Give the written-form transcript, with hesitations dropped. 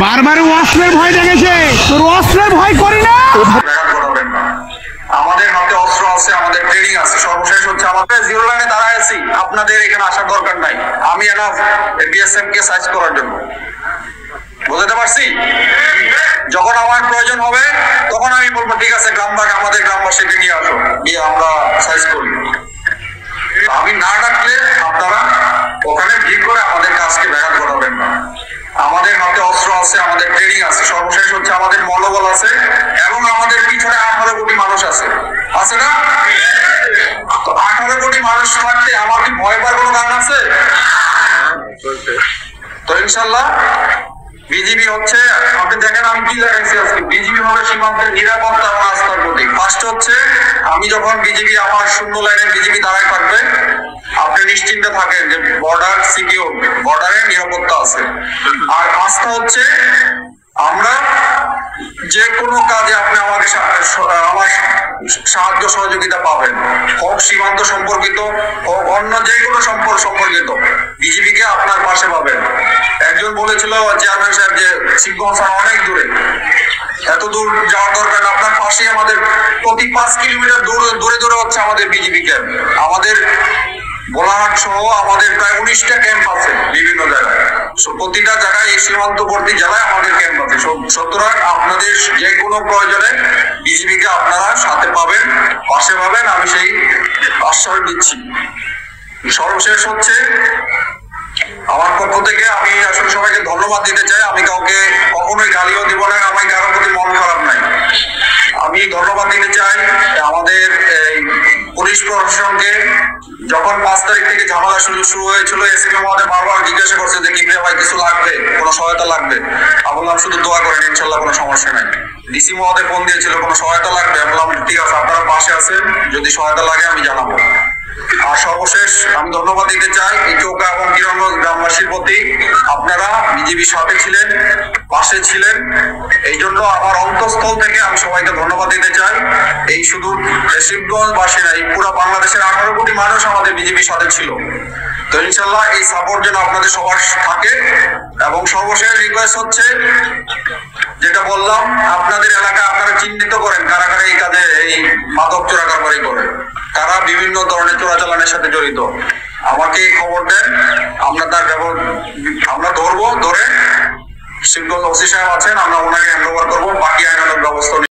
বারবার অস্ত্রের ভয় দেখেছে, তোর অস্ত্রের ভয় করি না। আমাদের হাতে অস্ত্র আছে, আমাদের ট্রেনিং আছে। সর্বশেষ হচ্ছে আমাদের জিরো লাইনে দাঁড়ায় আছি, আপনাদের এখানে আসার দরকার নাই। আমি এনাফ বিএসএফ কে সাইজ করার জন্য, বুঝতে পারছি। যখন আমার প্রয়োজন হবে তখন আমি বলবো ঠিক আছে গ্রামবাসী, আমাদের গ্রামবাসীকে নিয়ে আসো, গিয়ে আমরা সাইজ করি। আমি না ডাকলে আপনারা ওখানে ভিড় করে আমাদের কাজকে ব্যাঘাত ঘটাবেন না। আমাদের হাতে অস্ত্র আছে, আমাদের ট্রেনিং আছে। সর্বশেষ হচ্ছে আমাদের মনোবল আছে এবং আমাদের পিছনে 18 কোটি মানুষ আছে, আছে না? তো 18 কোটি মানুষ থাকতে আমার কি ভয় পাওয়ার কোনো কারণ আছে? তো ইনশাল্লাহ বিজিবি হচ্ছে, আপনি দেখেন আমি কি লাগাইছি আজকে, বিজিবি হবে সীমান্তের নিরাপত্তা এবং আস্থার প্রতীক। ফার্স্ট হচ্ছে আমি যখন বিজিবি, আমার শূন্য লাইনে বিজিবি দাঁড়ায় থাকবে, আপনি নিশ্চিন্তে থাকেন যে বর্ডার সিকিউর, বর্ডারে নিরাপত্তা আছে। আর আস্থা হচ্ছে আমরা যে কোনো কাজে আপনি আমাকে আমার সাহায্য সহযোগিতা পাবেন, হোক সীমান্ত সম্পর্কিত হোক অন্য যে কোনো সম্পর্কিত, বিজিবিকে আপনার পাশে পাবেন। একজন বলেছিল চেয়ারম্যান সাহেব যে শিবগঞ্জ অনেক দূরে, এত দূর যাওয়ার দরকার না, আপনার পাশে আমাদের প্রতি 5 কিলোমিটার দূরে দূরে হচ্ছে আমাদের বিজিবি ক্যাম্প। আমাদের বোলাহাট সহ আমাদের প্রায় 19টা ক্যাম্প আছে বিভিন্ন জায়গায়। প্রতিটা জায়গায় এই সীমান্তবর্তী জেলায় আমাদের ক্যাম্প আছে। সুতরাং আপনাদের যে কোনো প্রয়োজনে বিজিবিকে আপনারা সাথে পাবেন, পাশে পাবেন, আমি সেই আশ্বাস দিচ্ছি। সর্বশেষ হচ্ছে আমার পক্ষ থেকে আমি আসলে সবাইকে ধন্যবাদ দিতে চাই। আমি কাউকে কখনোই গালিও দিব না, আমার কারোর প্রতি মন খারাপ নাই। আমি ধন্যবাদ দিতে চাই আমাদের এই পুলিশ প্রশাসনকে। যখন 5 তারিখ থেকে ঝামেলা শুরু হয়েছিল, এসিপি মহোদয় বারবার জিজ্ঞাসা করছে যে কিভাবে ভাই কিছু লাগবে, কোনো সহায়তা লাগবে? আমি বললাম শুধু দোয়া করেন, ইনশাল্লাহ কোনো সমস্যা নাই। ডিসি মহোদয় ফোন দিয়েছিল কোনো সহায়তা লাগবে, আমি বললাম ঠিক আছে আপনারা পাশে আছেন, যদি সহায়তা লাগে আমি জানাবো। আর সর্বশেষ আমি ধন্যবাদ দিতে চাই এই চৌকা এবং কিরণগঞ্জ গ্রামবাসীর প্রতি। আপনারা বিজিবির সাথে ছিলেন, পাশে ছিলেন, এই জন্য আমার অন্তঃস্থল থেকে আমি সবাইকে ধন্যবাদ দিতে চাই। এই শুধু শিবগঞ্জবাসী না, এই পুরো বাংলাদেশের 18 কোটি মানুষ আমাদের বিজিবির সাথে ছিল। তো ইনশাল্লাহ এই সাপোর্ট যেন আপনাদের সবার থাকে। এবং সর্বশেষ রিকোয়েস্ট হচ্ছে যেটা বললাম, আপনাদের এলাকায় আপনারা চিহ্নিত করেন কারা কারা এই কাজে, এই মাদক চোরাকারবারি করে, কারা বিভিন্ন ধরনের চোরাচালানের সাথে জড়িত, আমাকে খবর দেন। আমরা ধরবো, ধরে শিবগঞ্জ ওসি সাহেব আছেন, আমরা ওনাকে হ্যান্ড ওভার করবো, বাকি আইনানুগ ব্যবস্থা